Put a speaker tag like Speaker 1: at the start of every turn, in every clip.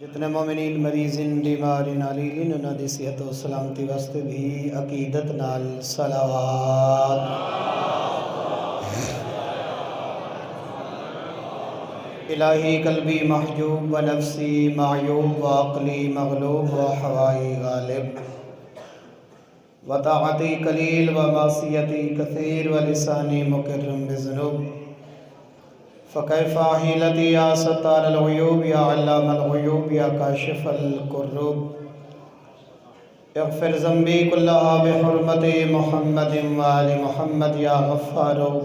Speaker 1: جتنے مومنین مریضین بیمارین علیلین انہاں دی صحت و سلامتی واسطے بھی عقیدت نال صلوات الہی قلبی محجوب و نفسی معیوب و عقلی مغلوب و حوائی غالب و طاعتی قلیل و معصیتی کثیر و لسانی مکرم بذنوب فکیف حیلتی یا ستار الغیوب یا علام الغیوب یا کاشف الکروب اغفر ذنبی کلہا بحرمت محمد و آل محمد یا غفارو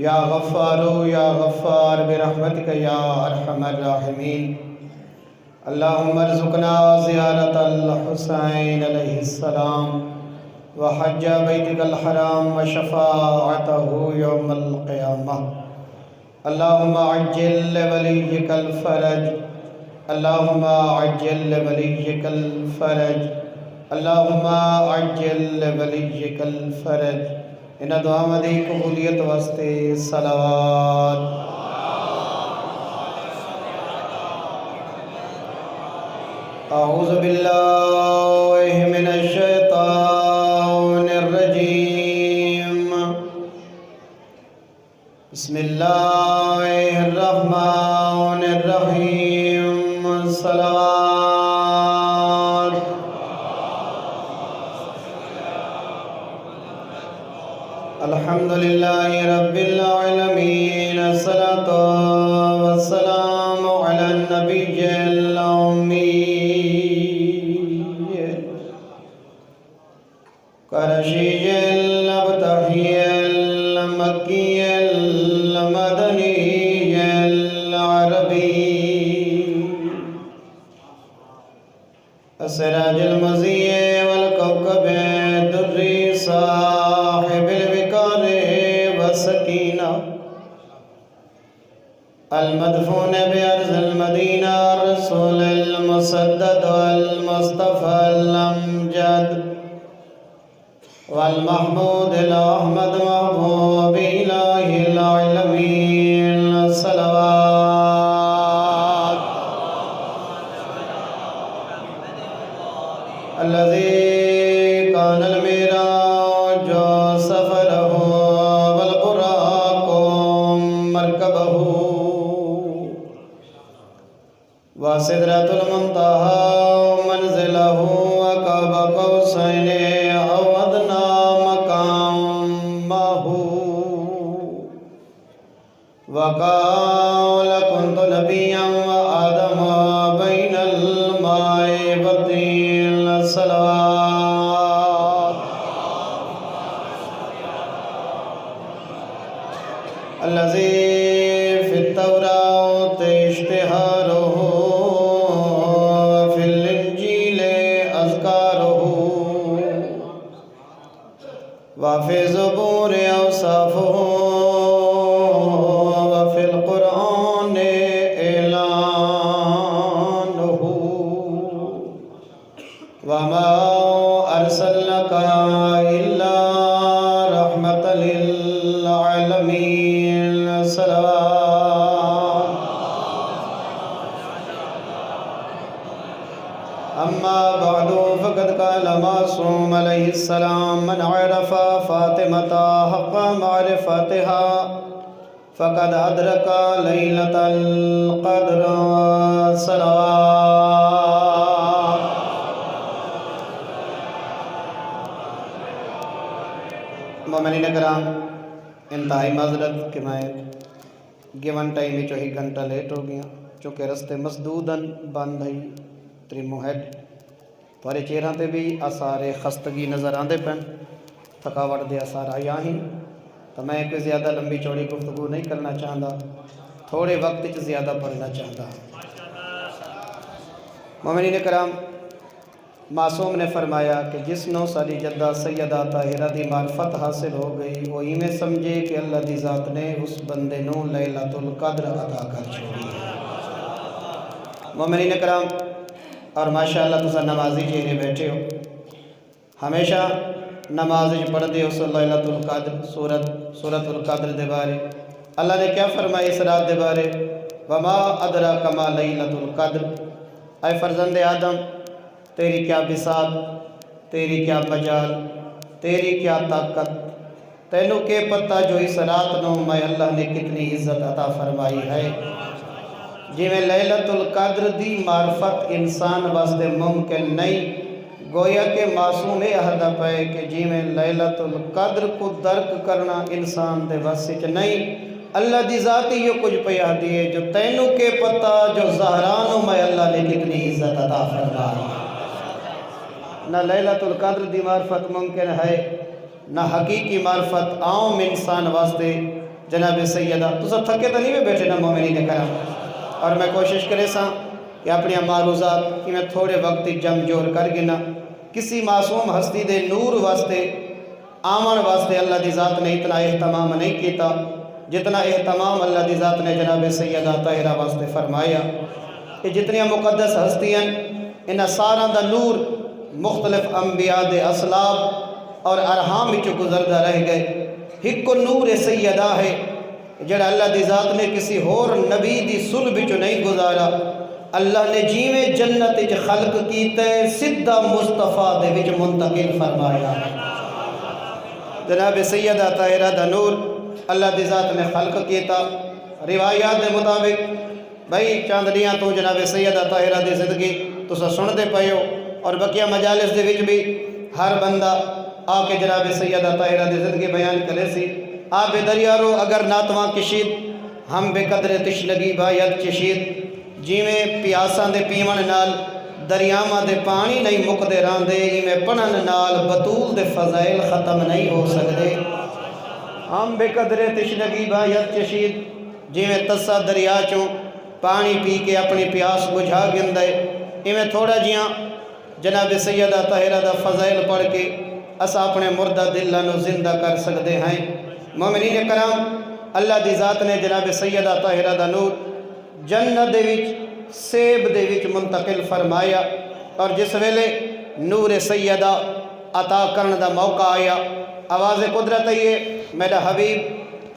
Speaker 1: یا غفارو یا غفار برحمتک یا ارحم الراحمین اللہم ارزقنا زیارت الحسین علیہ السلام وحج بیتک الحرام وشفاعتہ یوم القیامہ اللہم عجل لولیک الفرج اللہم عجل لولیک الفرج اللہم عجل لولیک الفرج انہ دعا مدی قبولیت واسطے صلوات اعوذ باللہ من الشیطان الرجیم بسم اللہ الرحمن الرحیم صلوات الحمدللہ رب العالمین الصلاة والسلام علی النبی الأمی قرشی الابتحی المکی المدنی العربی السراج المضیء والکوكب الدری صاحب الوقار والسکینہ المدفون بأرض المدینہ الرسول المسدد والمصطفى الامجد والمحمود الأحمد محبوب إله العالمين صلوات الذي كان المعراج سفره والبراق مركبه وسدرة المنتهى منزله وقاب قوسين أو أدنى مقامه وقال كنت نبيا وآدم بين الماء والطين صلوات الذي في التوراة اشتهاره وفي الإنجيل أذكاره وفي الزبور أوصافه وفي القرآن إعلانه وما أرسلناك إلا رحمة للعالمين صلوات أما بعد فقد قال معصوم عليه السلام من عرف فاطمة حق معرفتها فقد أدرك ليلة القدر صلوات مومنین کرام انتہائی معذرت کہ میں گیون ٹائم میں 1 گھنٹہ لیٹ ہو گیا چونکہ رستے مسدوداً بند ہے تریمو ہیڈ تھوڑے چہرہ تے بھی آثار خستگی نظر آندے پن تھکاوٹ دے آثار آیا ہی تو میں کوئی زیادہ لمبی چوڑی گفتگو نہیں کرنا چاہتا تھوڑے وقت چ زیادہ پڑھنا چاہتا مومنین کرام معصوم نے فرمایا کہ جس نو ساری جدہ سیدہ طاہرہ دی معرفت حاصل ہو گئی وہ ہی میں سمجھے کہ اللہ دی ذات نے اس بندے نو لیلۃ القدر عطا کر چھوڑی ہے مومنین کرام اور ماشاءاللہ تسا نمازی چہرے بیٹھے ہو ہمیشہ نماز پڑھ دے ہو لیلۃ القدر سورۃ القدر دے بارے اللہ نے کیا فرمایا اس رات دے بارے وما ادراک ما لیلۃ القدر، اے فرزند آدم تیری کیا بساط، تیری کیا مجال، تیری کیا طاقت، تینوں کے پتہ جو اس رات نو میں اللہ نے کتنی عزت عطا فرمائی ہے۔ جی میں لیلۃ القدر دی معرفت انسان واسطے ممکن نہیں، گویا کہ معصوم عہدہ پہ کہ جی میں لیلۃ القدر کو درک کرنا انسان دے واسط نہیں۔ اللہ دی ذاتی یہ کچھ پیا دیے جو تینوں کے پتہ جو زہرانوں میں اللہ نے کتنی عزت عطا فرمائی۔ نہ لیلۃ القدر دی معرفت ممکن ہے، نہ حقیقی معرفت عام انسان واسطے جناب سیدہ تو سب تھکے تو نہیں بیٹھے نا مومنین کرام، اور میں کوشش کرے سا کہ اپنی معروضات کہ میں تھوڑے وقت جم جور کر گنا کسی معصوم ہستی دے نور واسطے آمن واسطے اللہ دی ذات نے اتنا اہتمام نہیں کیتا جتنا اہتمام اللہ دی ذات نے جناب سیدہ طاہرہ واسطے فرمایا کہ جتنی مقدس ہستیاں انہاں سارا دا نور مختلف انبیاء دے اسلاب اور ارحام وچوں گزردہ رہ گئے۔ ایک نور سیدہ ہے جڑا اللہ دی ذات نے کسی ہور نبی دی صلب وچوں نہیں گزارا، اللہ نے جیویں جنت وچ خلق کیتے سدھا مصطفیٰ دے وچ منتقل فرمایا۔ جناب سیدہ طاہرہ دا نور اللہ دی ذات نے خلق کیتا، روایات دے مطابق بھائی چاندنیاں تو جناب سیدہ طاہرہ دی زندگی تسا سن دے پئے ہو، اور بقیہ مجالس دے وچ بھی ہر بندہ آ کے جناب سیدہ طاہرہ دی زندگی بیان کرے سی۔ آب دریا رو اگر ناتواں کشید ہم بے قدر تشنگی باید چشید، جیویں پیاساں دے پیمن نال دریاواں دے پانی نہیں مکدے راندے، ایویں پڑھن نال بطول دے فضائل ختم نہیں ہو سکدے۔ ہم بے قدر تشنگی باید چشید، جیویں تسا دریا چوں پانی پی کے اپنی پیاس بجھا گندے، ایویں تھوڑا جیاں جناب سیدہ طاہرہ دا فضائل پڑھ کے اسا اپنے مردہ دلہ نو زندہ کر سکتے ہیں۔ مومنین کرام، اللہ دی ذات نے جناب سیدہ طاہرہ دا نور جنت دے وچ سیب دے وچ منتقل فرمایا، اور جس ویلے نور سیدہ عطا کرن دا موقع آیا، آواز قدرت ہے میرا حبیب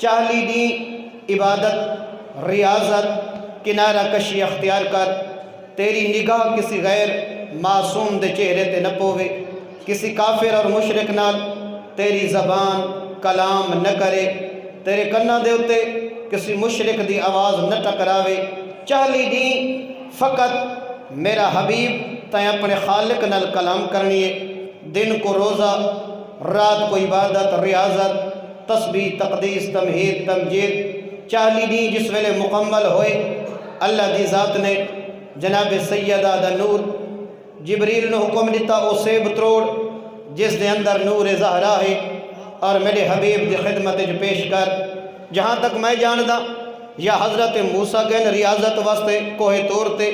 Speaker 1: 40 دن عبادت ریاضت کنارہ کشی اختیار کر، تیری نگاہ کسی غیر معصوم دے چہرے تے نہ پوے، کسی کافر اور مشرک نال تیری زبان کلام نہ کرے، تیرے کنہ دے اتے کسی مشرک دی آواز نہ ٹکراوے۔ 40 دن فقط میرا حبیب تائیں اپنے خالق نال کلام کرنی ہے، دن کو روزہ، رات کو عبادت ریاضت تسبیح تقدیس تمہید تمجید۔ 40 دن جس ویلے مکمل ہوئے، اللہ دی ذات نے جناب سیدہ دا نور جبریل نے حکم دیتا او سیب تروڑ جس دے اندر نور زہرا ہے، اور میرے حبیب دی خدمت پیش کر۔ جہاں تک میں جاندہ یا حضرت موسیٰ گئن ریاضت واسطے کوہ طور تے،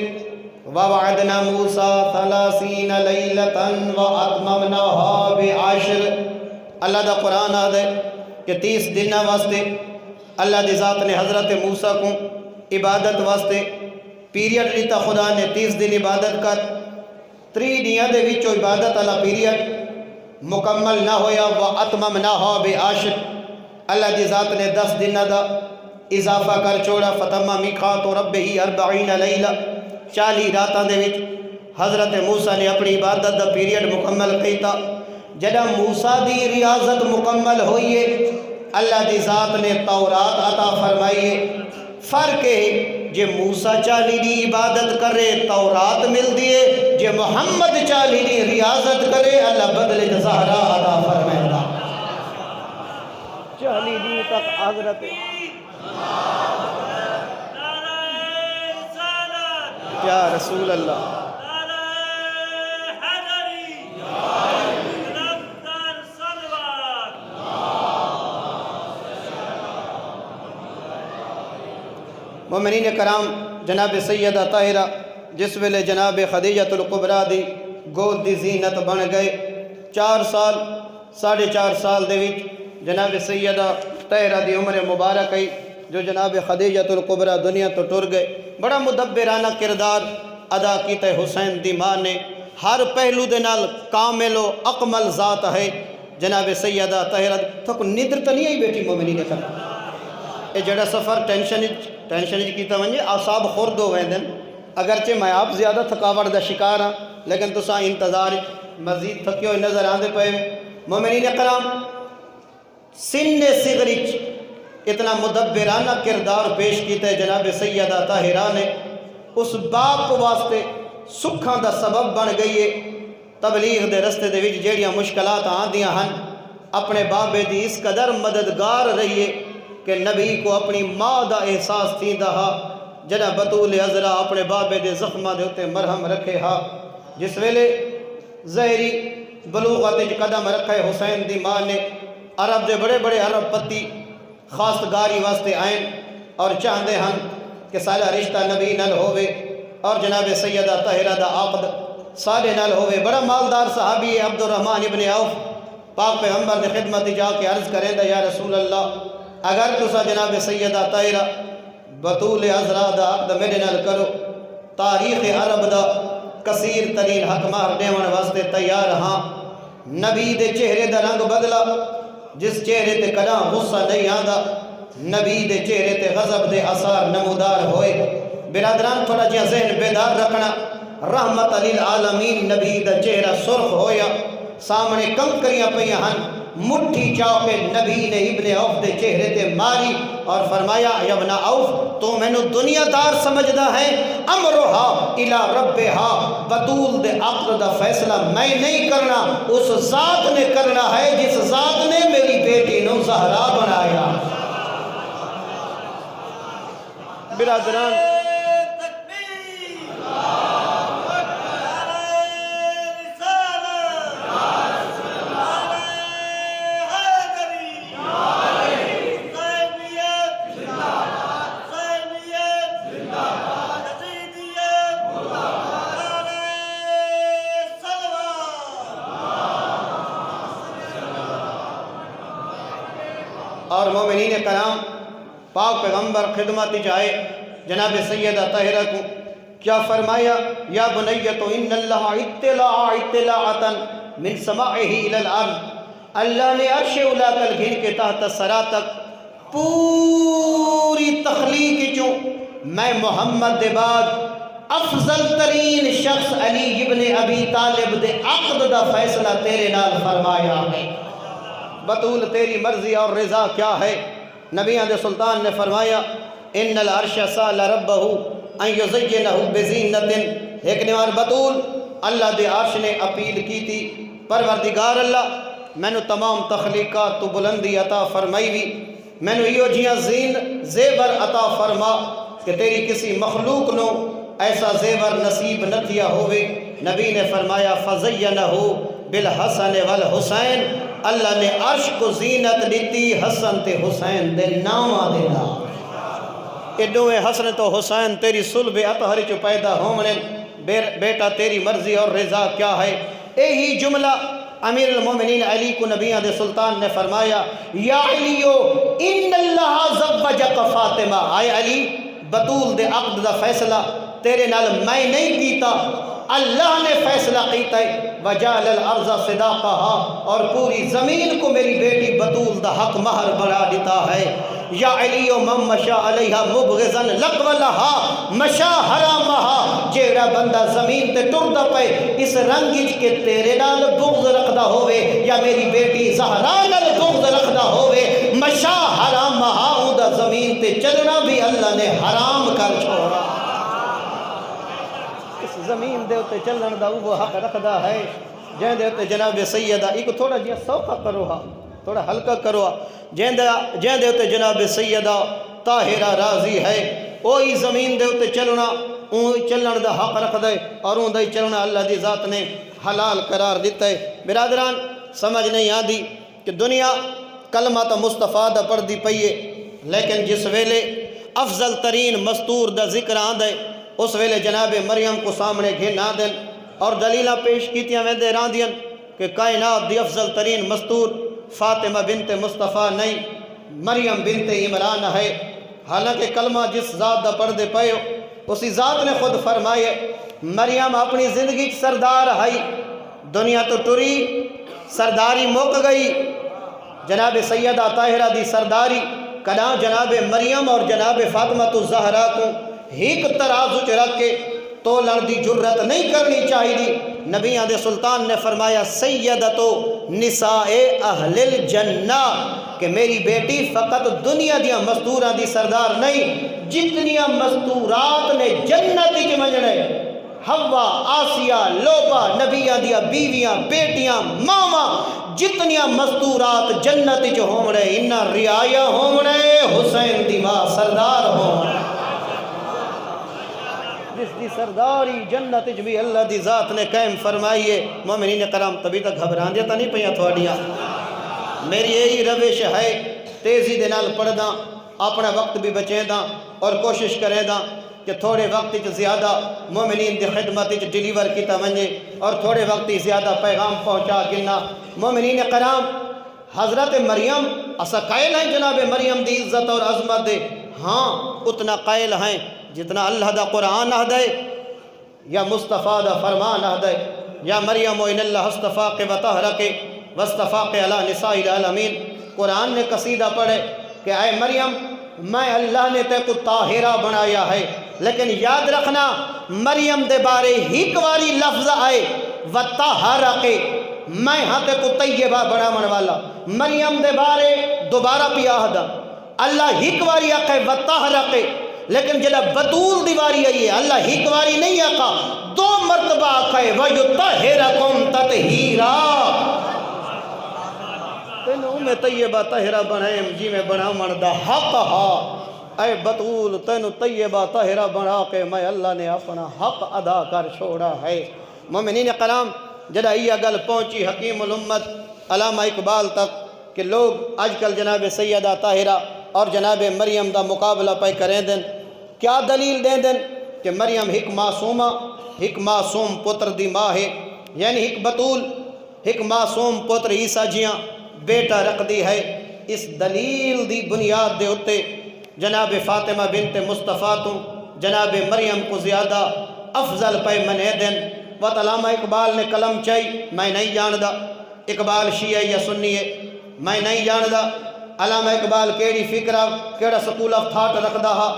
Speaker 1: وَوَعَدْنَا مُوسَىٰ 30 لَيْلَةً وَأَتْمَمْنَاهَا بِعَشْرٍ۔ اللہ دا قرآن آدھے کہ 30 دن واسطے اللہ دی ذات نے حضرت موسیٰ کو عبادت واسطے پیریڈ لیتا، خدا نے 30 دن عبادت کر، 3 دیاں دے وچوں عبادت اللہ پیریڈ مکمل نہ ہویا، وَأَتْمَمْنَاهَا بِعَشْرٍ۔ اللہ دی ذات نے 10 دن دا اضافہ کر چھوڑا، فَتَمَّ مِيقَاتُ رَبِّهِ 40 لَيْلَةً۔ 40 راتاں دے وچ حضرت موسیٰ نے اپنی عبادت دا پیریڈ مکمل کیتا۔ جدہ موسیٰ دی ریاضت مکمل ہوئیے، اللہ دی ذات نے تورات عطا فرمائیے۔ فرق ہے جے موسیٰ 40 دی عبادت کرے تورات مل دیے، جے محمد 40 دی ریاضت کرے اللہ بدلے زہرا عطا فرمائے گا۔ 40 دی تک حضرت یا رسول اللہ مومنین کرام، جناب سیدہ طاہرہ جس ویلے جناب خدیجۃ الکبریٰ دی گود دی زینت بن گئے، 4 سال 4.5 سال دے وچ جناب سیدہ طاہرہ دی عمر مبارک ہے جو جناب خدیجۃ الکبریٰ دنیا تو ٹر گئے۔ بڑا مدبرانہ کردار ادا کیتا حسین دی ماں نے، ہر پہلو دے نال کامل و اکمل ذات ہے جناب سیدہ طاہرہ۔ تو کو ندر تو نہیں آئی بیٹی مومنین کرام، اے جڑا سفر ٹینشن کیتا ونجے اعصاب خرد ہو ویندن اگرچہ میں آپ زیادہ تھکاوٹ دا شکار ہاں لیکن تساں انتظار مزید تھکے ہوئے نظر آندے پے مومنین کرام سن صغرچ اتنا مدبرانہ کردار پیش کیتا ہے جناب سیدہ طاہرہ نے اس باپ کو واسطے سکھاں دا سبب بن گئی ہے تبلیغ دے رستے دے وچ جیڑیاں مشکلات آندیاں ہن اپنے بابے دی اس قدر مددگار رہیے کہ نبی کو اپنی ماں دا احساس تھیندا ہا جنا بطول عذرا اپنے بابے دے زخماں دے اتے مرہم رکھے ہا جس ویلے زہری بلوغت وچ قدم رکھے حسین دی ماں نے عرب دے بڑے بڑے عرب پتی خواستگاری واسطے آئیں اور چاہندے ہن کہ سارا رشتہ نبی نال ہوئے اور جناب سیدہ طاہرہ دا عقد سارے نال ہوئے بڑا مالدار صحابی عبد الرحمن ابن عوف پاک پیغمبر نے خدمت جا کے عرض کریں دا یا رسول اللہ اگر تسا جناب سیدہ طاہرہ بطول عذرا دا عقد میرے نال کرو تاریخ عرب دا کثیر ترین حق مہر دیون واسطے تیار ہاں نبی دے چہرے دا رنگ بدلا جس چہرے تے کدا غصہ نہیں آندا نبی دے چہرے تے غضب دے اثار نمودار ہوئے برادران تھوڑا جہاں ذہن بیدار رکھنا رحمت للعالمین نبی دا چہرہ سرخ ہویا سامنے کنکریاں پہیاں ہن مٹھی چاو کے نبی نے ابن عوف دے چہرے تے ماری اور فرمایا یا ابن عوف تو میں نو دنیا دار سمجھدا ہے امرہا الى ربہا بطول دے عقد دا فیصلہ میں نہیں کرنا اس ذات نے کرنا ہے جس ذات نے میری بیٹی نو زہرا بنایا برادران اور مومنین کرام پاک پیغمبر خدمت جائے جناب سیدہ طاہرہ کو کیا فرمایا یا بنیت ان اللہ اطلاعتا من سماعہ الى الارض اللہ نے عرش اولا کل گھن کے تحت سرا تک پوری تخلیق جو میں محمد دے بعد افضل ترین شخص علی ابن ابی طالب دے عقد دا فیصلہ تیرے نال فرمایا ہے بطول تیری مرضی اور رضا کیا ہے نبیان دے سلطان نے فرمایا ان العرش سال ربہ ان یزینہ بزینت ایک نوار بطول اللہ دے عرش نے اپیل کی تھی پروردگار اللہ میں نے تمام تخلیقات تو بلندی عطا فرمائی بھی میں نے یہ جیاں زیور عطا فرما کہ تیری کسی مخلوق نو ایسا زیور نصیب نہ دیا ہوئے نبی نے فرمایا فزینہ بالحسن والحسین اللہ نے عرش کو زینت دیتی حسن تے حسین دے نامہ دینا ایڈوے حسن تو حسین تیری صلب اطہر چو پیدا ہومنے بیٹا تیری مرضی اور رضا کیا ہے یہی جملہ امیر المومنین علی کو نبیان دے سلطان نے فرمایا یا علیو ان اللہ زوجک فاطمہ آئے علی بطول دے عقد دا فیصلہ تیرے نال میں نہیں کیتا اللہ نے فیصلہ کیتا ہے وجعل الارض صداقہا اور پوری زمین کو میری بیٹی بطول دا حق مہر بنا دیتا ہے یا علیو من مشا علیہا مبغضا لقولہا مشا حرامہا جیڑا بندہ زمین تے ٹردا پے اس رنگج کے تیرے نال بغض رکھدا ہوئے یا میری بیٹی زہرا نال بغض رکھدا ہوئے مشا حرامہا اوندا زمین تے چلنا بھی اللہ نے حرام کر چھوڑا زمین دے ہوتے چلن دا وہ حق رکھدا ہے جہاں دے ہوتے جناب سیدہ ایک تھوڑا جہاں سوکھا کرو ہا تھوڑا ہلکا کرو ہا جہاں دے ہوتے جناب سیدہ طاہرہ راضی ہے وہی زمین دے ہوتے چلنا اون چلن دا حق رکھدا ہے اور اون دا چلنا اللہ دی ذات نے حلال قرار دیتا ہے برادران سمجھ نہیں آدھی کہ دنیا کلمہ تا مصطفیٰ دا پڑھ دی پئیے لیکن جس ویلے افضل ترین مستور دا ذکر آندھے اس ویلے جناب مریم کو سامنے گھن آ دیں اور دلیلہ پیش کیتیاں ویندے راندیاں کہ کائنات دی افضل ترین مستور فاطمہ بنت مصطفیٰ نہیں مریم بنت عمران ہے حالانکہ کلمہ جس ذات دا پڑھ دے پئے اسی ذات نے خود فرمائے مریم اپنی زندگی سردار ہے دنیا تو ٹری سرداری مک گئی جناب سیدہ طاہرہ دی سرداری کدا جناب مریم اور جناب فاطمہ الزہرا کو ہیک ترازو چ رکھ کے تولن دی جرت نہیں کرنی چاہیے۔ نبیاں دے سلطان نے فرمایا سیدتو نساء اہل الجنہ کہ میری بیٹی فقط دنیا دیا مزدوراں دی سردار نہیں، جتنیاں مزدورات نے جنت وچ منجنے، حوا، آسیہ، لوبا، نبیاں دیا بیویاں، بیٹیاں، ماواں، جتنیاں مزدورات جنت وچ ہومڑے، انہاں رعایا ہومڑے حسین دی ماں سردار ہومڑے، جس دی سرداری جنت وچ بھی اللہ دی ذات نے قائم فرمائیے۔ مومنین کرام تبھی تک گھبران دیتا نہیں پیاں تھوڑیاں، میری یہی روش ہے، تیزی دے نال پڑھ داں، اپنا وقت بھی بچیں داں اور کوشش کریں داں کہ تھوڑے وقت وچ زیادہ مومنین دی خدمت وچ ڈیلیور کیتا ونجے اور تھوڑے وقت وچ زیادہ پیغام پہنچا گنا۔ مومنین کرام حضرت مریم اسا قائل ہیں جناب مریم دی عزت اور عظمت دے، ہاں اتنا قائل ہیں جتنا اللہ دا قرآن اہدے یا مصطفیٰ دا فرمان اہدے، یا مریم ان اللہ استفاق و طہرک واستفاق علی نساء العالمین۔ قرآن نے قصیدہ پڑھے کہ اے مریم میں اللہ نے تے کو طاہرہ بنایا ہے، لیکن یاد رکھنا مریم دے بارے ہی کواری لفظ آئے وطہرک، میں ہاں تے کو طیبہ بناون والا، مریم دے بارے دوبارہ پی آہدہ اللہ ہی کواری آقے وطہرک، لیکن جلہ بطول دیواری آئی ہے اللہ ہی کواری نہیں آقا، دو مرتبہ آقے وَيُطَّهِرَكُمْ تَطْهِيرًا، تینوں میں طیبہ طاہرہ بنائیں جی میں بنا مردہ حق ہا، اے بطول تینوں طیبہ طاہرہ بنا کے میں اللہ نے اپنا حق ادا کر چھوڑا ہے۔ مومنین کرام جدہ یہ گل پہنچی حکیم الامت علامہ اقبال تک کہ لوگ آج کل جناب سیدہ طاہرہ اور جناب مریم دا مقابلہ پہ کریں دن، کیا دلیل دیں دن کہ مریم ہک معصومہ، ہک معصوم پتر دی ماں ہے، یعنی ہک بطول ہک معصوم پتر عیسیٰ جیاں بیٹا رکھ دی ہے۔ اس دلیل دی بنیاد دے اتے جناب فاطمہ بنت مصطفیٰ تو جناب مریم کو زیادہ افضل پہ منے دن۔ وقت علامہ اقبال نے کلم چاہی میں نہیں جاندہ، اقبال شیعہ یا سنی ہے میں نہیں جاندہ، علامہ اقبال کیڑی فکرہ کیڑا سکول آف تھاٹ رکھ دا ہا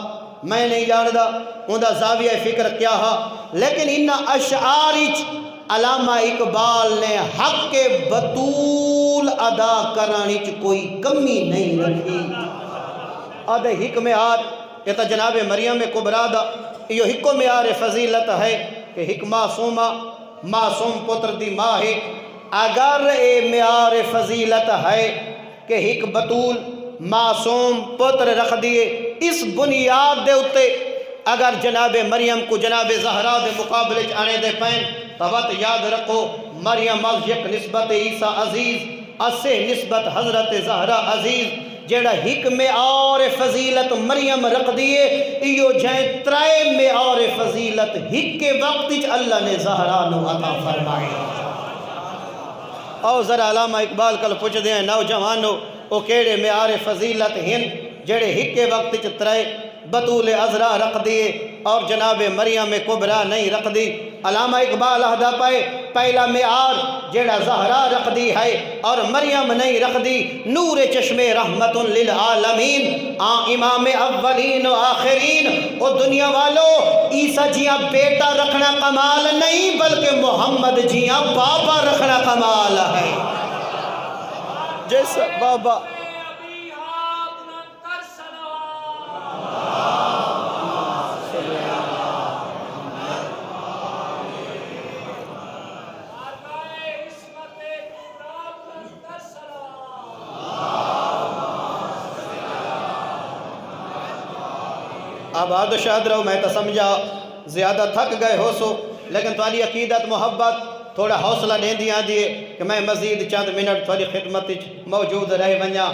Speaker 1: میں نہیں جاندہ، اندہ زاویہ فکر کیا ہا، لیکن انہا اشعارچ علامہ اقبال نے حق کے بطول ادا کرانچ کوئی کمی نہیں رکھی۔ آدھے حق معیار یہ تا جناب مریم کبریٰ دا یہ حق معیار فضیلت ہے کہ حق معصومہ معصوم پتر دی ماں ہے۔ اگر اے معیار فضیلت ہے کہ حق بطول معصوم پتر رکھ دیے، اس بنیاد دے اتے اگر جناب مریم کو جناب زہرا دے مقابلے آنے دے پین توت یاد رکھو مریم از یک نسبت عیسیٰ عزیز اسے نسبت حضرت زہرا عزیز، جیڑا حق معیار فضیلت مریم رکھ دیے ایو جائیں ترائے معیار فضیلت حق کے وقت اللہ نے زہرا نو عطا فرمائے۔ اور ذرا علامہ اقبال کل پوچھ دیں نوجوانو او کیڑے معیار فضیلت ہن جڑے حق کے وقت ترائے بطول عذرا رکھ دیے اور جناب مریم کبریٰ نہیں رکھ دی۔ علامہ اقبال اہدہ پائے پہلا معیار جیڑا زہرا رکھ دی ہے اور مریم نہیں رکھ دی، نور چشم رحمت للعالمین امام اولین و آخرین۔ او دنیا والو عیسیٰ جیاں بیٹا رکھنا کمال نہیں بلکہ محمد جیاں بابا رکھنا کمال ہے۔ جیسا بابا آباد و شاد رہو، میں تو سمجھا زیادہ تھک گئے ہو سو، لیکن توالی عقیدت محبت تھوڑا حوصلہ دیں دیا دیئے کہ میں مزید چند منٹ توالی خدمت موجود رہ ونجا۔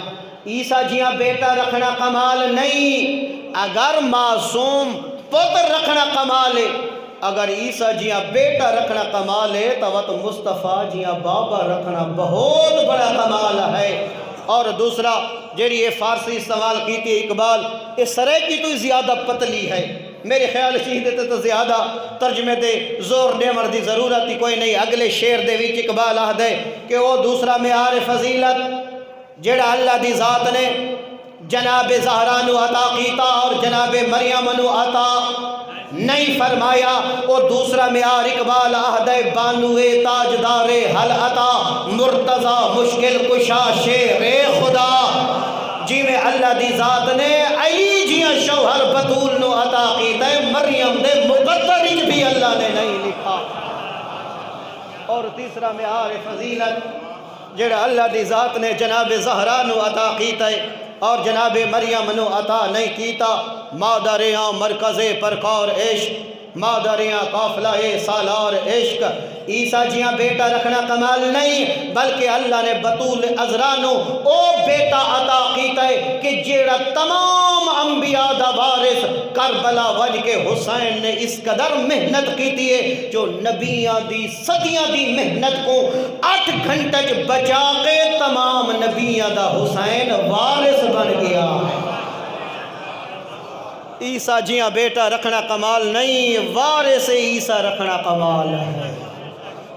Speaker 1: عیسیٰ جیاں بیٹا رکھنا کمال نہیں، اگر معصوم پتر رکھنا کمال ہے، اگر عیسیٰ جیاں بیٹا رکھنا کمال ہے تو مصطفیٰ جیاں بابا رکھنا بہت بڑا کمال ہے۔ اور دوسرا جیڑی یہ فارسی استعمال کی تھی اقبال اس سرے کی تو زیادہ پتلی ہے، میرے خیال دیتے تو زیادہ ترجمے دے زور دے مردی ضرورت ہی کوئی نہیں۔ اگلے شعر دے وچ اقبال آہدے کہ وہ دوسرا معیار فضیلت جیڑا اللہ دی ذات نے جناب زہرا نو عطا کیتا اور جناب مریم نو عطا نہیں فرمایا۔ اور دوسرا معیار اقبال عہدِ بانوے تاجدار حل عطا مرتضی مشکل کشا شیر خدا، جی میں اللہ دی ذات نے علی جیاں شوہر بطول نو عطا کیتا ہے، مریم دے مقدر بھی اللہ نے نہیں لکھا۔ اور تیسرا معیار فضیلت جڑا اللہ دی ذات نے جناب زہرا نو عطا کیتا ہے اور جناب مریم نو عطا نہیں کیتا، مادریاں مرکز پرکار عشق، مادریاں قافلہ سالار عشق۔ عیسیٰ جیاں بیٹا رکھنا کمال نہیں، بلکہ اللہ نے بطول عذرا نو او بیٹا عطا کیتا ہے کہ جیڑا تمام انبیاء دا وارث کربلا ون کے حسین نے اس قدر محنت کیتی ہے جو نبیاں دی صدیاں دی محنت کو 8 گھنٹے بچا کے تمام نبیاں دا حسین وارث بن گیا۔ عیسیٰ جیاں بیٹا رکھنا کمال نہیں، وارث عیسیٰ رکھنا کمال ہے۔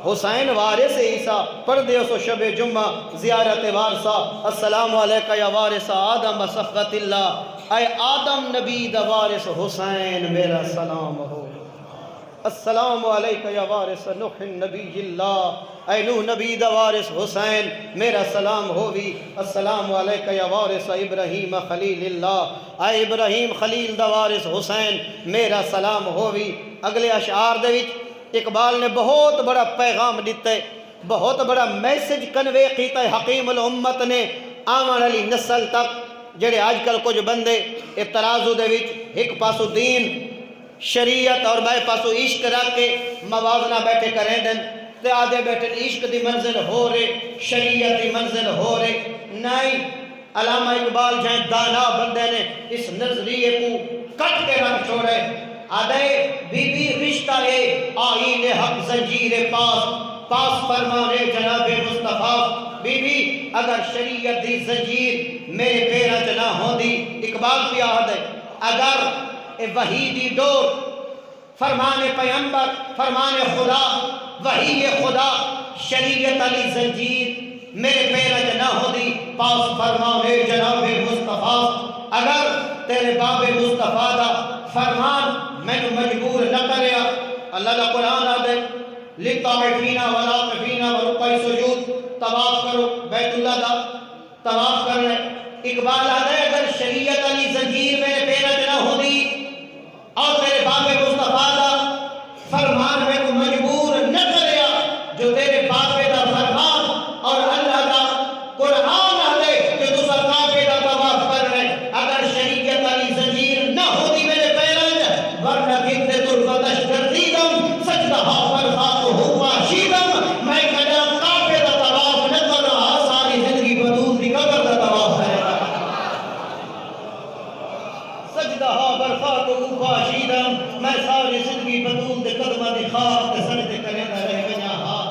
Speaker 1: حسین وارث عیسیٰ، پردے سو شب جمعہ زیارت وارثہ، السلام علیکہ یا وارث آدم صفوت اللہ، اے آدم نبی دا وارث حسین میرا سلام ہو۔ السلام علیکہ یا وارث نوح نبی اللہ، اے نوح نبی دا وارث حسین میرا سلام ہووی۔ السلام علیکہ یا وارث ابراہیم خلیل اللہ، اے ابراہیم خلیل دا وارث حسین میرا سلام ہووی۔ اگلے اشعار دے وچ اقبال نے بہت بڑا پیغام دیتا ہے، بہت بڑا میسج کنوے کیتا ہے حکیم الامت نے آمن علی نسل تک، جڑے آج کل کچھ بندے اترازو دے وچ ایک پاسو دین شریعت اور بے پاسو عشق رکھ کے موازنہ بیٹھے کریں دن تے آدھے بیٹھے عشق دی منزل ہو رہے، شریعت دی منزل ہو رہے نہیں۔ علامہ اقبال جائیں دانا بندے نے اس نظریے کو کٹ کے رنگ چھوڑے، آدھے بی بی رشتہ آئین حق زنجیر پاس فرمانے جناب مصطفیٰ، بی بی اگر شریعت دی زنجیر میرے پیرا چنا ہوں دی، اقبال پہ آدھے اگر وحیدی ڈور فرمان پیغمبر فرمان خدا وحی خدا شریعت علی زنجیر میرے پیرج نہ ہو دی، پاس فرمانے جناب مصطفیٰ، اگر تیرے باب مصطفیٰ دا فرمان میں مجبور نہ کریا۔ اللہ دا قرآن آدھے لِلطَّائِفِينَ وَالْعَاكِفِينَ وَرُكَّعِ السُّجُودِ، طواف کرو بیت اللہ دا طواف کرنے۔ اقبال آدھے اگر شریعت علی زنجیر میرے پیرج نہ ہو دی اور تیرے باب مصطفیٰ دا فرمان میں کو مجبور نہ کریا، جو تیرے باب دا فرمان اور اللہ دا قرآن آدھے کہ تو کعبے دا طواف کر رہے، اگر شریعت علی زنجیر نہ ہوتی میرے پیرج ورنہ گندے تربتش کردیدم سجدہ پر خاک ہوا شیدم، میں کہا کعبے دا طواف نہ کر رہا، ساری زندگی بدوز دی قبر دا طواف ہے، سجدہ پر خاک ہوا شیدم، میں ساری زندگی بدوز دی قدمہ دی خاک سجدے کرنے دا رہ گیا ہاں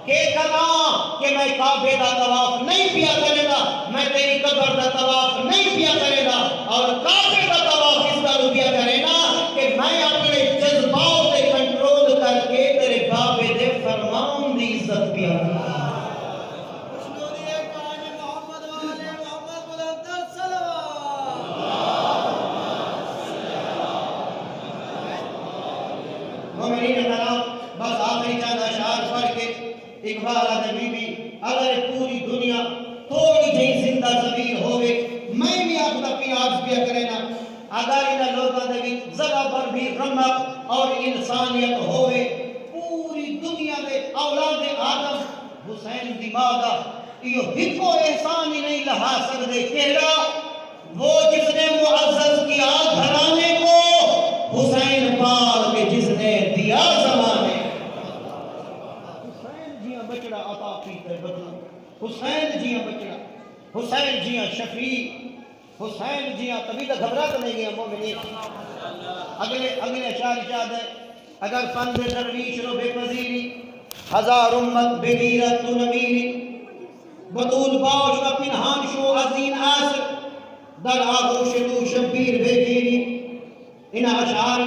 Speaker 1: کہ کہاں کہ میں کعبے دا طواف نہیں پیا کرے گا، میں تیری قبر دا طواف نہیں پیا کرے گا، اور کعبے دا طواف اس طرح پیا کرے گا کہ میں اپنے جذبات سے کنٹرول کر کے تیرے بابے دے فرمان دی عزت پیا کرے گا۔ مومنین کرام بس آخری چند اشعار پڑھ کے اقبال آدھے بی بی اگر پوری دنیا تھوڑی جہی زندہ زمین ہوئے میں بھی آپ کا پیاز پیا کرے نا، اگر انہا لوگوں نے بھی ذرا پر بھی رحمت اور انسانیت ہوئے، پوری دنیا میں اولاد آدم حسین دی مادہ یہ ہکو احسان ہی نہیں لہا سکتے، کہنا وہ جس نے معزز کیا گھرانے کو، حسین پال کے جس نے دیا زمانے، حسین جیاں بچڑا عطا پیتے بدلا، حسین جیاں بچڑا، حسین جیاں شفیع، حسین جیاں طبیعہ گھبراتا نہیں گیا مومنین۔ اگلے اشعار ارشاد ہے اگر فند درویش رو بے پذیری ہزار امت بغیرت تو نمیری، بطول باش و پنہان شو عظیم آسر در آغوش تو شبیر بے گیری۔ انہا اشعار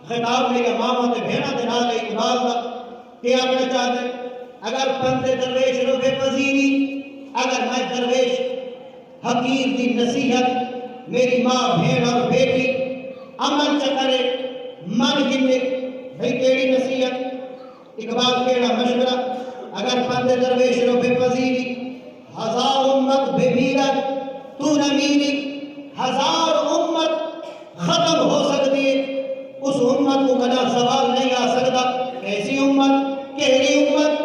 Speaker 1: خطاب میری امامت بھینا دنال اقبال کا کہ اپنے چاہتے اگر فند درویش رو بے پذیری، اگر میں درویش حقیر دی نصیحت میری ماں بھین اور بیٹی عمل چکرے من گنے بھئی کیڑی نصیحت اقبال کیڑا مشورہ اگر پند درویش رو بے پذیری ہزار امت بے بیرت تو نہ میری ہزار امت ختم ہو سکتی ہے اس امت کو کدا سوال نہیں آ سکتا ایسی امت کیڑی امت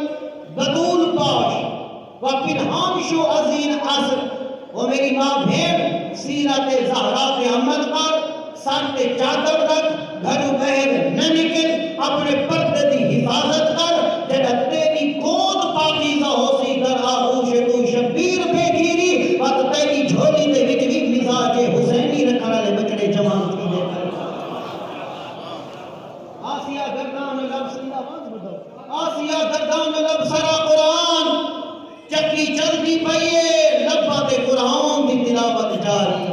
Speaker 1: بطول پاش و پنہان شو عظیم عصر وہ میری ماں بھین سیرت زہرا پہ عمل کر سر پہ چادر رکھ گھروں بہر نہ نکل اپنے پردے دی حفاظت کر جڑا تیری گود پاکیزہ ہو سی در آغوش تو شبیر پہ گیری وقت تیری جھولی دے وچ بھی مزاج حسینی رکھنا لے بچڑے جوان تھی دے آسیہ گردان لب سندہ آواز بدل آسیہ گردان لب سرا قرآن چکی چلتی پئیے لبا تے قرآن دی تلاوت جاری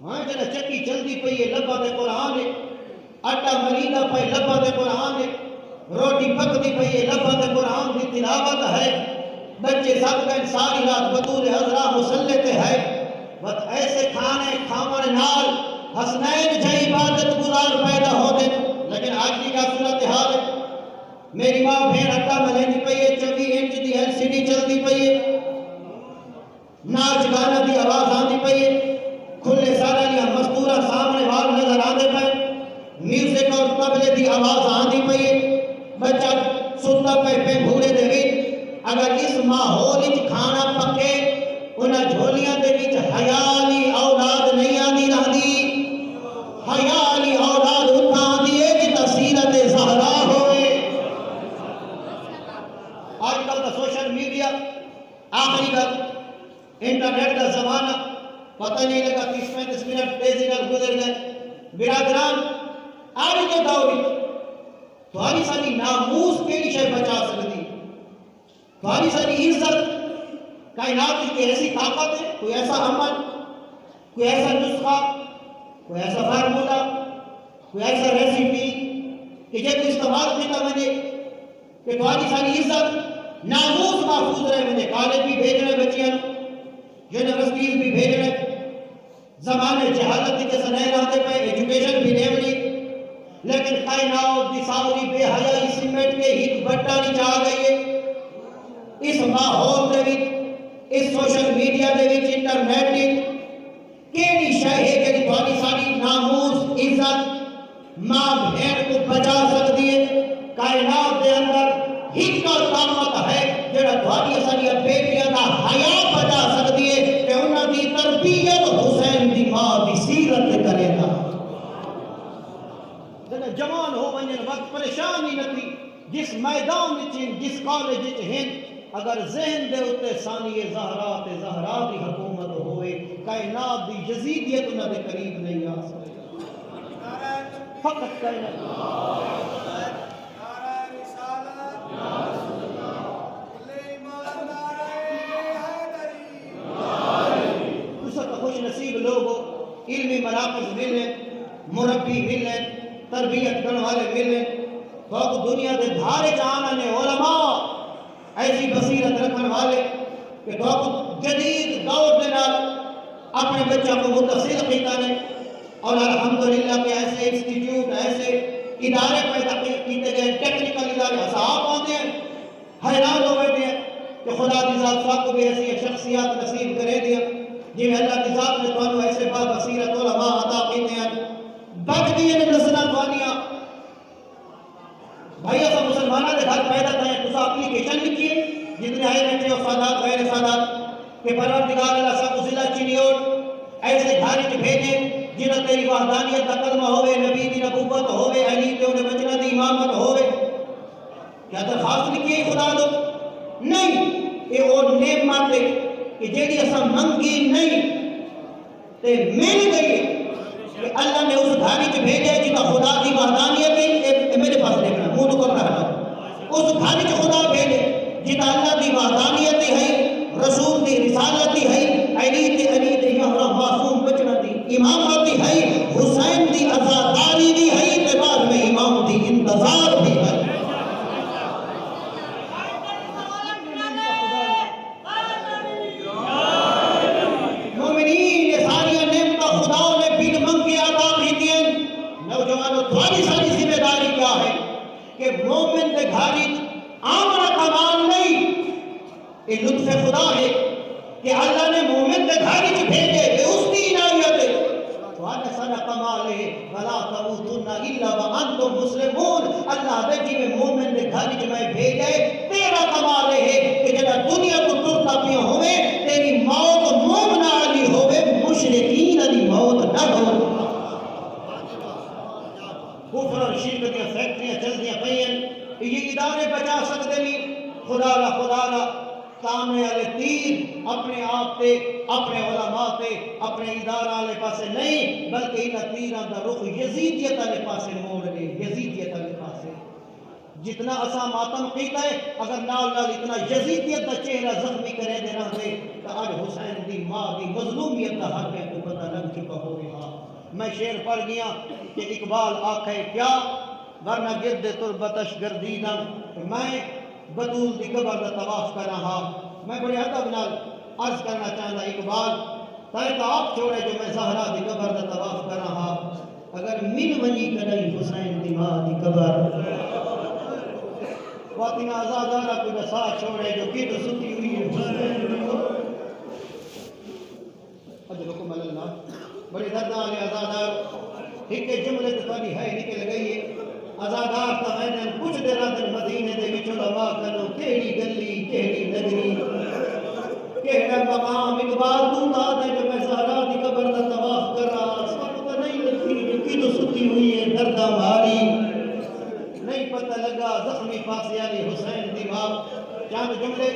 Speaker 1: ہاں جنہ چکی چلتی پئیے لبا تے قرآن آٹا مریدہ پئے لبا تے قرآن روٹی پکتی پئیے لبا تے قرآن دی تلاوت ہے بچے سب کہیں ساری رات بطول حضرہ مسلح تے ہے بس ایسے کھانے کھامن نال حسنین جائے عبادت گزار پیدا ہو دے لیکن آج کی کا صورتحال ہے میری ماں بھین اٹا ملینی پئیے 24 انچ دی ایل سی ڈی چلتی پئیے ناچ گانا دی آواز آندی پئیے کھلے سارا لیا مستورہ سامنے وال نظر آندے پئے میوزک اور طبلے دی آواز آندی پئیے بچہ ستا پہ پہ بھولے دے وچ اگر اس ماحول وچ کھانا پکے انہاں جھولیاں دے وچ حیالی اولاد نہیں آندی رہندی حیالی اولاد اتھا آندی ہے جتا سیرت زہرا ہوئے آج کل کا سوشل میڈیا آخری کا انٹرنیٹ کا زمانہ پتہ نہیں لگا 30-35 منٹ تیزی نال گزر گئے برادران آج کے دور تھوڑی ساری ناموس کیڑی شے بچا سکتی تھوڑی ساری عزت کائنات کی ایسی طاقت ہے کوئی ایسا عمل کوئی ایسا نسخہ کوئی ایسا فارمولہ کوئی ایسا ریسیپی کہ جب استعمال کرتا میں نے کہ تھوڑی ساری عزت ناموس محفوظ رہے میں نے کالج بھی بھیج رہے بچیاں یونیورسٹیز بھی بھیج رہے زمانے جہالت کی جیسا نہیں رہتے پہ ایجوکیشن بھی نہیں ملی لیکن کائنات دی ساوری بے حیائی سمیٹ کے ہی بٹا نہیں چاہ گئی ہے اس ماحول دے وچ اس سوشل میڈیا دے وچ انٹرنیٹ دی کیڑی شے ہے کہ تھوڑی ساری ناموس عزت ماں بہن کو بچا سکتی ہے کائنات دے اندر ہی کا طاقت ہے جڑا تھوڑی ساری بیٹیاں دا حیا بچا سکتی ہے کہ انہاں دی تربیت حسین دی ماں دی سیرت کرے گا جوان ہو ونجن وقت پریشانی نہ تھی جس میدان وچ جس کالج وچ ہیں اگر ذہن دے اتے ثانی زہرا تے زہرا دی حکومت ہوئے کائنات دی یزیدیت انہاں دے قریب نہیں آ سکتی فقط کائنات خوش نصیب لوگ علمی مراکز ملیں مربی ملیں تربیت کرنے والے ملیں تو دنیا کے دھارے جہاں نے علماء ایسی بصیرت رکھنے والے کہ تو جدید دور کے نال اپنے بچوں کو متصل کیتا نے اور الحمدللہ کے ایسے انسٹیٹیوٹ ایسے ادارے پیدا کیتے گئے ٹیکنیکل ادارے اصحاب آتے ہیں حیران ہو بیٹھے ہیں کہ خدا کی ذات صاحب کو بھی ایسی شخصیات نصیب کرے دیا جی میں اللہ کی ذات نے تو ایسے با بصیرت علماء عطا کیتے ہیں بچ گئی نے نسلہ توانیاں بھائی ایسا مسلمانہ دے گھر پیدا کریں تو اپلیکیشن لکھیے جتنے آئے بیٹھے ہو سادات غیر سادات کہ پروردگار اللہ سب ضلع چنیوڑ ایسے گھر چ بھیجے جنہوں تیری وحدانیت کا کلمہ ہوئے نبی دی نبوت ہوئے علی تے انہیں بچنا دی امامت ہوئے کیا درخواست لکھیے خدا دو نہیں یہ وہ نعمت ہے کہ جیڑی اسا منگی نہیں تے مل گئی کہ اللہ نے اس گھر چ بھیجے جتا خدا دی وحدانیت ہے میرے پاس دیکھنا منہ تو کر رہا اس گھر چ خدا بھیجے جتا اللہ دی وحدانیت ہے رسول دی رسالت ہے علی تے یہاں معصوم بچنا دی امامت ہے حسین دی عزاداری دی ہے تے بعد میں امام دی انتظار بھی ہے مومنین
Speaker 2: مومن دے گھر آمن کمال نہیں، یہ لطف خدا ہے کہ اللہ نے مومن دے گھر بھیجے کہ اس کی عنایت ہے۔ وَأَنَّ سَنَ كَمَالِهِ وَلَا تَمُوتُنَّ إِلَّا وَأَنْتُمْ مُسْلِمُونَ۔ اللہ دے جی میں مومن دے گھر میں بھیجے تیرا کمال ہے کہ جڑا دنیا کو ٹرتا پیا ہوئے تیری موت مومنہ علی ہوئے، مشرکین علی موت نہ ہو۔ کفر اور شرک دیا فیکٹریاں چل دیا پئیں، یہ ادارے بچا سکتے نہیں۔ خدا را سامنے والے تیر اپنے آپ تے، اپنے علماء تے، اپنے ادارہ والے پاسے نہیں، بلکہ انہاں تیراں دا رخ یزیدیت والے پاسے موڑ دے، یزیدیت والے پاسے۔ جتنا اساں ماتم کیتا ہے، اگر نال نال اتنا یزیدیت دا چہرہ زخمی کرے دے رہا دے تو آج حسین دی ماں دی مظلومیت دا حق ہے تو پتہ لگ چکا ہو گیا۔ میں شعر پڑھ گیا کہ اقبال آکھے کیا ورنہ گرد تربتش گردیدم، میں بطول دی قبر دا طواف کر رہا۔ میں بڑے ادب نال عرض کرنا چاہتا اقبال تائے تو آپ چھوڑے جو میں زہرا دی قبر دا طواف کر رہا، اگر من ونی کڑی حسین دی ماں دی قبر، فاطمہ آزادارہ کو دسا چھوڑے جو کی تو ستی ہوئی ہے حسین دی قبر۔ اجرکم اللہ بڑے دردان لے آزادار ایک جملے تفادی ہے نکل گئی ہے۔ آزادار تا میں نے کچھ دیرہ دن مدینے دے وچوں لوا کنو کیڑی گلی کیڑی نگری کیڑا مقام اقبال دونگا دے جو میں زہرا دی قبر دا طواف کر رہا، سب کو نہیں لگتی جو کی تو ستی ہوئی ہے دردہ ماری، نہیں پتہ لگا زخمی پاسے علی حسین دی ماں۔ چاند جملے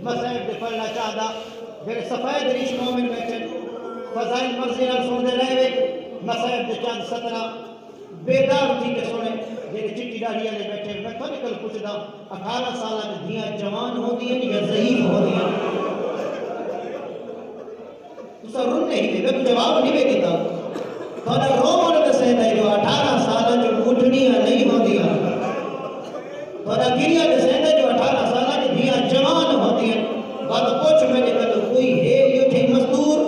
Speaker 2: مسائب دے پڑھنا چاہتا جڑے سفید ریش مومن بیٹھے فضائل مرضی نال سن دے رہے مسائب دے چاند 17 بیدار تھی کہ سنے جیسے چٹی ڈاڑی والے بیٹھے۔ میں تھوڑے کل پوچھتا 18 سالہ کی دھیاں جوان ہو دیا یا ضعیف ہو دیا؟ تو سر رن نہیں دے میں تو جواب نہیں میں دیتا تھوڑا رومن دسے دے جو 18 سالہ جو اٹھنیاں نہیں ہو دیا، تھوڑا گریہ دسے دے جو 18 سالہ کی دھیاں جوان ہو دیا۔ بات پوچھ میں نے کہا کوئی ہے یہ تھی مزدور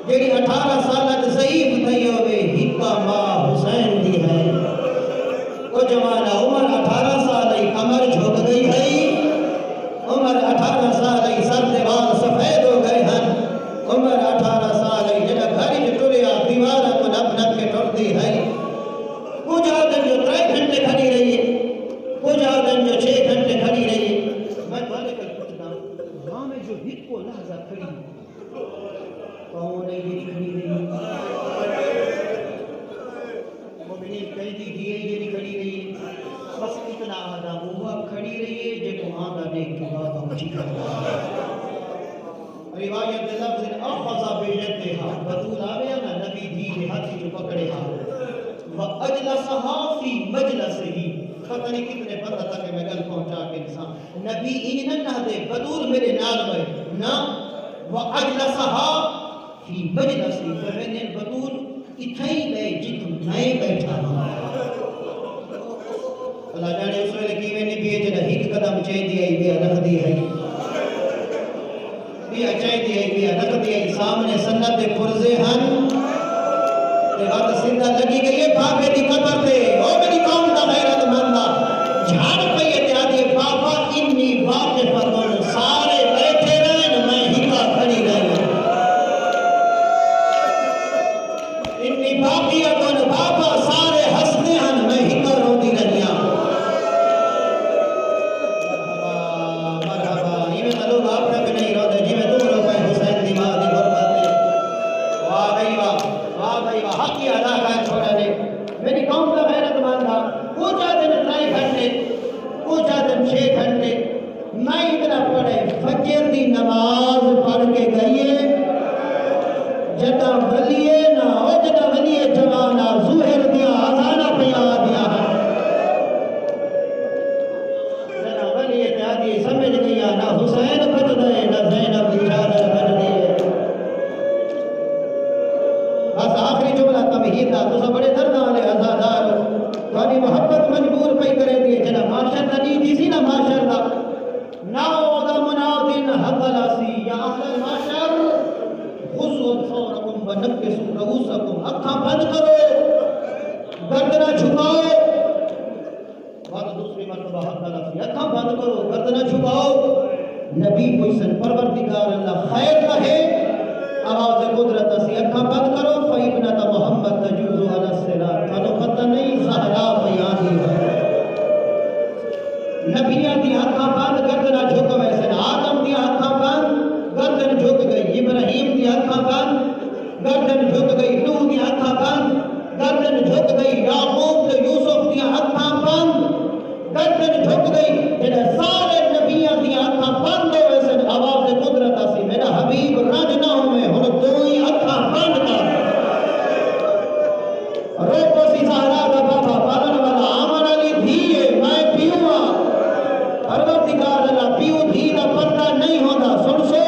Speaker 2: جیڑی 18 سالہ کی ضعیف نہیں ہوئے ہکا ماں حسین دی ہے۔ وہ جوانہ عمر 18 سال کمر جھک گئی ہے، عمر 18 سال سر دیوال سفید ہو گئے ہیں، عمر 18 سال جڑا گھر جو ٹریا دیوار کو نپ نپ کے ٹرتی ہے۔ کچھ آدم جو 3 گھنٹے کھڑی رہی ہے، کچھ آدم جو 6 گھنٹے کھڑی رہی ہے۔ میں تھوڑے کل پوچھتا ہوں ماں میں جو ہکو لحظہ کھڑی کون ہے یہ کھڑی رہی؟ مومنین کئی دی دیئے یہ کھڑی رہی ہے، بس اتنا آدم ہوا کھڑی رہی ہے جب آدھا دیکھ کے بعد اونچی کرتا۔ روایت لفظ اخذ بیدہا بطول آوے نا نبی دی ہاتھی جو پکڑے ہاں وَأَجْلَسَهَا فِي مَجْلَسِهِ، پتہ نہیں کتنے پتہ تھا کہ میں گل پہنچا کے انسان نبی انہی نہ دے بطول میرے نال میں نا وَأَجْلَسَهَا فی مجلسی فرمین بطول اتھائی میں جتوں نئے بیٹھا ہوں۔ اللہ جانے اس ویلے کی میں نے بھی جنہ ہیک قدم چاہی دیا ہی بیا رکھ دیا ہی بیا چاہی دیا ہی بیا رکھ دیا ہی سامنے سنت پرزے ہن تے بات سندہ لگی گئی ہے بابے دی قبر دے او میری قوم دا غیرت مندہ جھاڑ پہ یہ تیادی بابا انی واقفتن سارے بیٹھے رہن میں ہکا کھڑی رہن انی باقیتن بابا سارے ہستے ہن میں ہکا رو دی رہنیا۔ مرحبا یہ میں لوگ آپ تک نہیں رو دے جی میں تم رو پہ حسین دی ماں دی غربت دے واہ بھائی واہ حقی ادا کر چھوڑا دے میری قوم کا غیرت ماندہ پوچھا دن 3 گھنٹے پوچھا دن 6 گھنٹے میں اتنا پڑھے فجر دی نماز پڑھ کے گئیے جدا ولیے نہ ہو جدا ولیے جوانا ظہر دیا آزانہ پیا دیا جدا ولیے پیا دی سمجھ گیا نہ حسین بد دے نہ زینب دی چادر بد دے۔ بس آخری جملہ تمہید دا تو سب بڑے دردان لے ازادار تھوڑی محبت مجبور پہ کرے دیئے جنا معاشر دا نہیں دیسی نا معاشر دا ناو دا منادن حق الاسی یا اہل المعاشر خصو بصورکم و نبکسو رؤوسکم اکھاں بند کرو گردنہ چھپاؤ۔ بات دوسری مرتبہ حق لفظی اکھاں بند کرو گردن چھپاؤ نبی پوچھن پروردگار اللہ خیر رہے آواز قدرت اسی اکھاں بند کرو فابنۃ محمد تجوز علی الصراط تو پتہ نہیں زہرا بیانی ہے نبیاں دی اکھاں بند گردن جھک ویسے آدم دی اکھاں بند گردن جھک گئی ابراہیم دی اکھاں بند گردن جھک گئی نوح دی اکھاں بند گردن جھک گئی یعقوب تے یوسف دی اکھاں بند گردن جھک گئی جڑے سارے نبیاں دی اکھاں بند ہوئے سن آواز قدرت اسی میرا حبیب رج نہ ہوئے ہن تو ہی اکھاں بند کر روکو سی زہرا دا بابا پالن والا آمن علی دھیے میں پیوں پروردگار اللہ پیو دھی دا پردہ نہیں ہوتا سن سو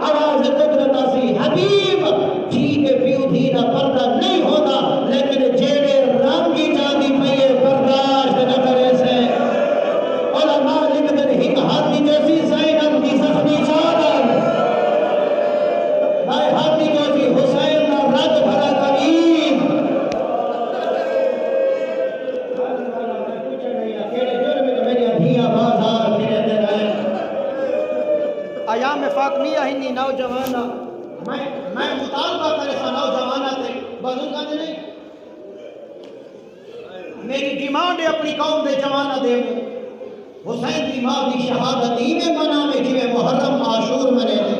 Speaker 2: آواز قدرت اسی حبیب ٹھیک ہے پیو دھی دا پردہ نہیں ہوتا لیکن جیڑے رنگ کی جاتی پئیے برداشت نہ کرے سے علماء لکھتے ہیں ایک ہاتھی جیسی زینب کی زخمی چادر بھائی ہاتھی جیسی حسین کا رد بھرا قریب ایام فاطمیہ ہی نوجوانہ میں مطالبہ کرے سا نوجوانہ تے بزرگاں دے نہیں میری ڈیمانڈ ہے اپنی قوم دے جوانہ دے حسین دی ماں دی شہادت ہی میں منا میں جویں محرم عاشور منے دے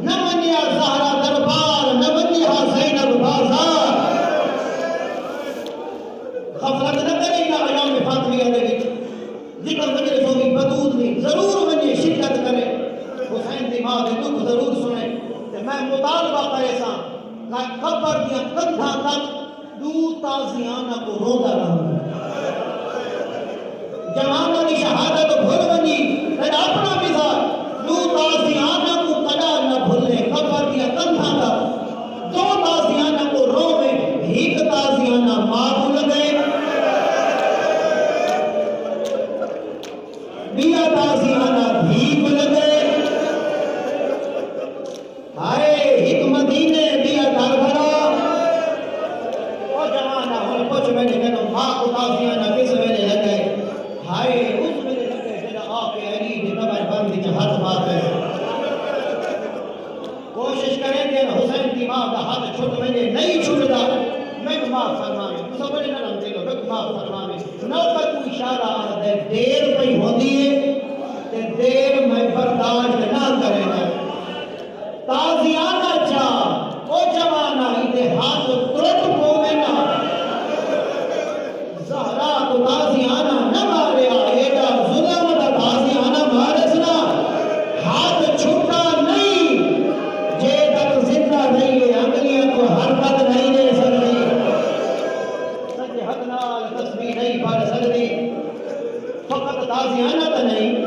Speaker 2: نہ منیا زہرا دربار نہ منیا زینب بازار غفلت نہ کرے نہ ایام فاطمیہ دے وچ ذکر مجلس ہوگی بدود نہیں ضرور منی شرکت کرے حسین دی ماں دے دکھ ضرور سنے تے میں مطالبہ کرے سا کہ قبر دیا کندھا تک دو تازیانہ کو روندہ رہا جوانہ کی شہادت بھول بنی پھر اپنا مثال دو تازیانہ کو کدا نہ بھولے قبر دیا کندھا تک دو تازیانہ کو رو میں ایک تازیانہ ماں بھول گئے بیا تازیانہ بھی بھول گئے ہائے ایک مدینے بیا در بھرا اور جوانہ ہوں کچھ میں نے کہنا ماں کو تازیانہ کس میں نے لگے ہائے اس میں نے لگے جنہ آپ علی نے تبر بندی جہاز بات ہے کوشش کریں کہ حسین کی ماں کا ہاتھ چھوٹ میں نے نہیں چھوٹا میں معاف فرمائے مسابرے نہ رم دے لو میں معاف فرمائے نوبت کو اشارہ آدھے دیر پہ ہوتی ہے تے دیر میں برداشت نہ کرے گا تازیانہ چاہ او جوانہ ہی ہاتھ ترٹ پوے نہ زہرا کو تازیانہ نہ مارے آئیڈا ظلم دا تازیانہ مارسنا ہاتھ چھوٹا نہیں جے تک زندہ نہیں ہے انگلیاں کو حرکت نہیں دے سکتی سچ حق نال تسبیح نہیں پڑھ سکتی فقط تازیانہ تو نہیں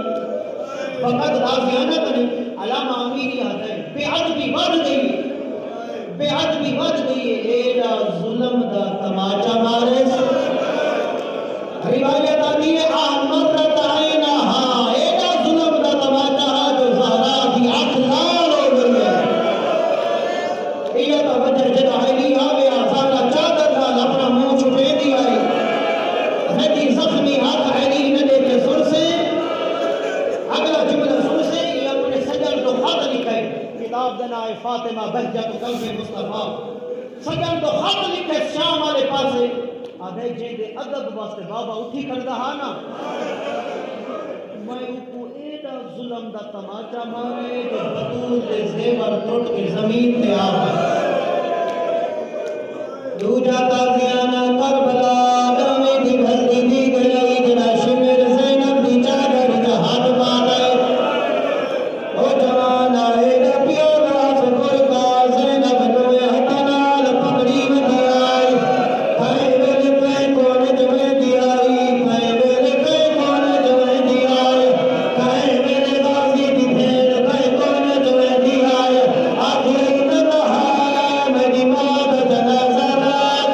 Speaker 2: فقط تازیانہ تو نہیں علامہ امینی آتا ہے بے حد بھی بڑھ گئی بے حد بھی بڑھ گئی ایڈا ظلم دا تماچا مارے روایت آتی ہے مرت عینہا ایڈا ظلم دا تماچا جو زہرا کی آنکھ لال ہو گئی ہے یہ تو وجہ جدا علی آگیا زہرا چادر لال اپنا منہ چھپے دی آئی نبی زخمی ہاتھ علی نہ دے کے سن سے اگلا جملہ سن سے یہ اپنے سجل تو خط لکھے کتاب دنا فاطمہ بہجت قلب مصطفیٰ سجل تو خط لکھے شام والے پاسے آدھے جے دے ادب واسطے بابا اٹھی کر دہا نا میں اوپو ایڈا ظلم دا تماچا مارے جو بدول دے زیور ٹوٹ کے زمین تے آگا دو جاتا زیانہ کربلا میں دی بھلدی دی گئی جنا شمر زینب دی چادر جہاد بادے او جوانا ایڈا پیولا سکر کا زینب نوے ہتنال پکڑی ودی آئی کھائے ویلے پہ کونے جوے دی آئی کھائے ویلے پہ کونے جوے دی آئی کھائے ویلے غازی دی بھیڑ کھائے کونے جوے دی آئی آدھی ایک نہ کہا میری ماں کا جنازہ رات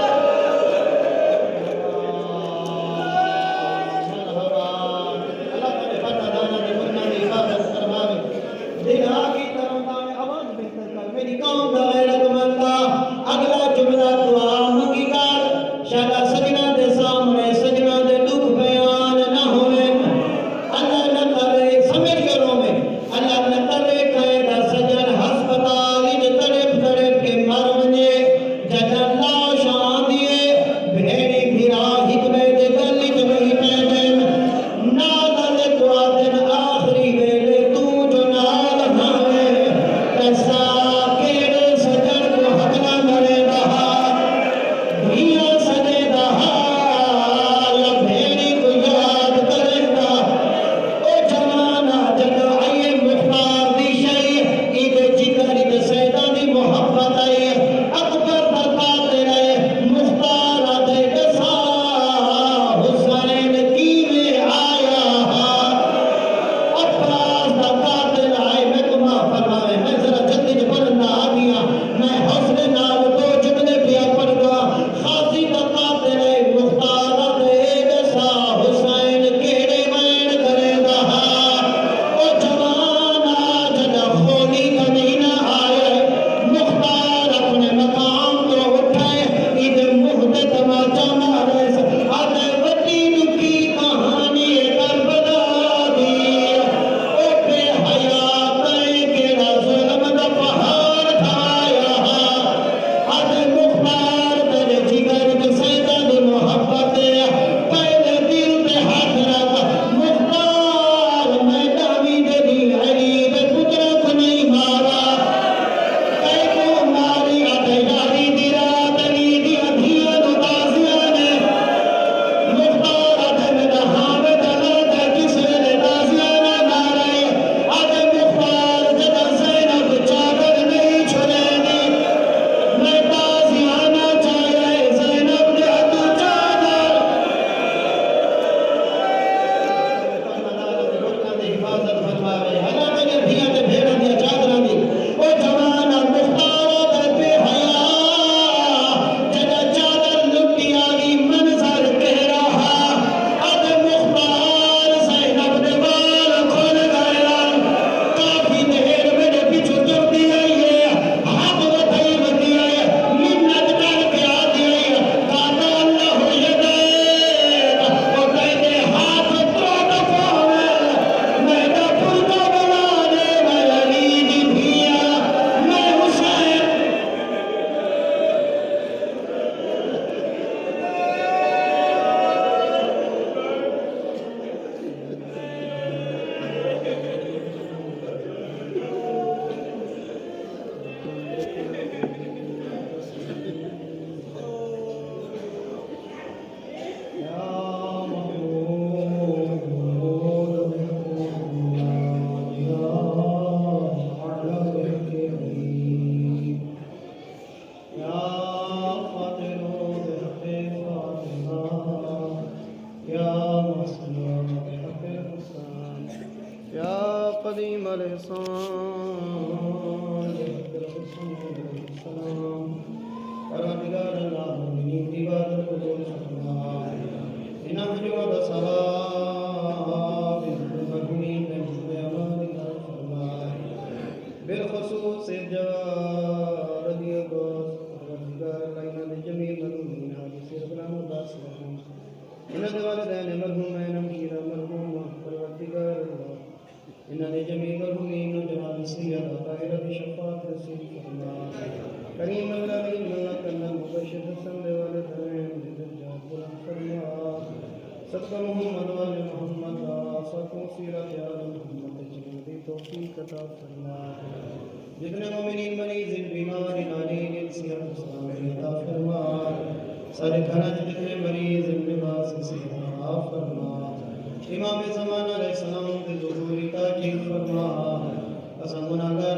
Speaker 1: قديم الإحسان پروردگار العالمین عبادت قبول فرما انعام و ثواب المرحومین میں امان فرما بالخصوص رضی اللہ پروردگار العالمین جمیع مرحومین حاجی سیر غلام عباس مرحوم انہاں دے والدین مرحومین امیر مرحوم پروردگار اللہ انہاں دے جمیع مرحومین جناب سید طاہرہ دی شفاعت نصیب فرما کریم اللہ علیہ اللہ کرنا مبشر حسن دے والدین درجات بلند فرما صدق محمد وآل محمد آساکم سیرت آل محمد جنودی توفیق عطا فرما جتنے مومنین مریض بیمار نالین صحت اسلامی عطا فرما سارے گھران جتنے مریض لباس صحت فرما امام زمان علیہ السلام کے ظہوری تاجیل فرما اسم گناہگار